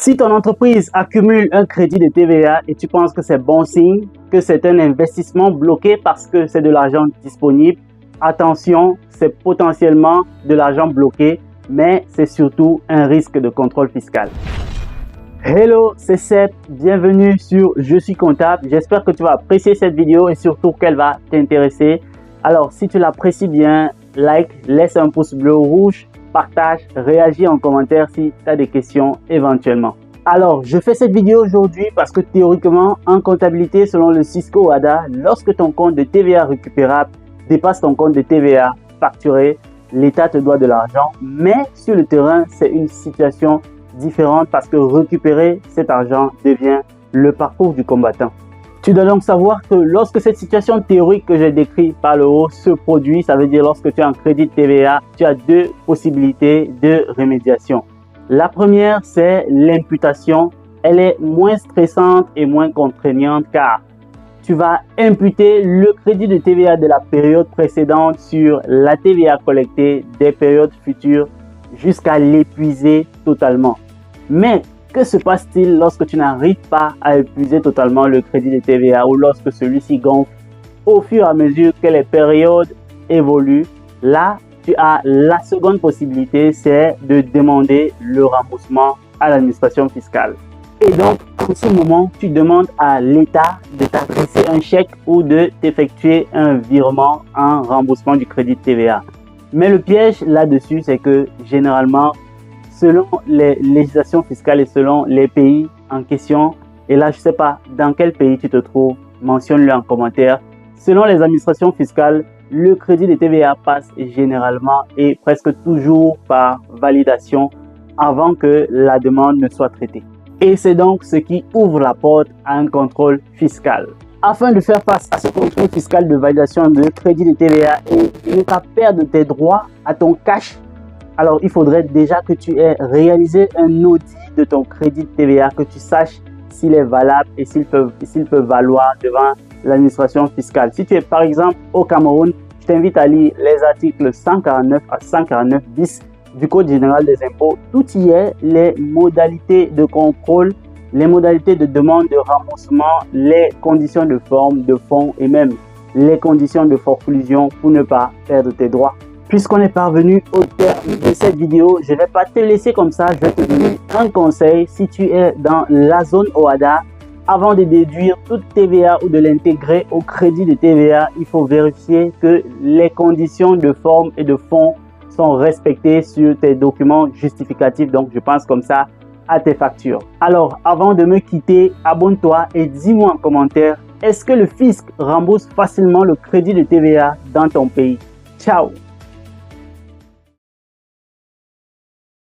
Si ton entreprise accumule un crédit de TVA et tu penses que c'est bon signe, que c'est un investissement bloqué parce que c'est de l'argent disponible, attention, c'est potentiellement de l'argent bloqué, mais c'est surtout un risque de contrôle fiscal. Hello, c'est Seth, bienvenue sur Je suis comptable. J'espère que tu vas apprécier cette vidéo et surtout qu'elle va t'intéresser. Alors, si tu l'apprécies bien, like, laisse un pouce bleu ou rouge, partage, réagis en commentaire si tu as des questions éventuellement. Alors, je fais cette vidéo aujourd'hui parce que théoriquement, en comptabilité, selon le Cisco OHADA, lorsque ton compte de TVA récupérable dépasse ton compte de TVA facturé, l'État te doit de l'argent. Mais sur le terrain, c'est une situation différente parce que récupérer cet argent devient le parcours du combattant. Tu dois donc savoir que lorsque cette situation théorique que j'ai décrite par le haut se produit, ça veut dire lorsque tu as un crédit de TVA, tu as deux possibilités de rémédiation. La première, c'est l'imputation. Elle est moins stressante et moins contraignante car tu vas imputer le crédit de TVA de la période précédente sur la TVA collectée des périodes futures jusqu'à l'épuiser totalement. Mais que se passe-t-il lorsque tu n'arrives pas à épuiser totalement le crédit de TVA ou lorsque celui-ci gonfle au fur et à mesure que les périodes évoluent? Là, tu as la seconde possibilité, c'est de demander le remboursement à l'administration fiscale. Et donc, en ce moment, tu demandes à l'État de t'adresser un chèque ou de t'effectuer un virement en remboursement du crédit de TVA. Mais le piège là-dessus, c'est que généralement, selon les législations fiscales et selon les pays en question, et là je ne sais pas dans quel pays tu te trouves, mentionne-le en commentaire. Selon les administrations fiscales, le crédit de TVA passe généralement et presque toujours par validation avant que la demande ne soit traitée. Et c'est donc ce qui ouvre la porte à un contrôle fiscal. Afin de faire face à ce contrôle fiscal de validation de crédit de TVA et ne pas perdre tes droits à ton cash, alors il faudrait déjà que tu aies réalisé un audit de ton crédit de TVA, que tu saches s'il est valable et s'il peut valoir devant l'administration fiscale. Si tu es par exemple au Cameroun, je t'invite à lire les articles 149 à 149 bis du Code général des impôts. Tout y est, les modalités de contrôle, les modalités de demande de remboursement, les conditions de forme, de fonds et même les conditions de forclusion pour ne pas perdre tes droits. Puisqu'on est parvenu au terme de cette vidéo, je ne vais pas te laisser comme ça, je vais te donner un conseil. Si tu es dans la zone OHADA, avant de déduire toute TVA ou de l'intégrer au crédit de TVA, il faut vérifier que les conditions de forme et de fond sont respectées sur tes documents justificatifs. Donc, je pense comme ça à tes factures. Alors, avant de me quitter, abonne-toi et dis-moi en commentaire, est-ce que le fisc rembourse facilement le crédit de TVA dans ton pays? Ciao!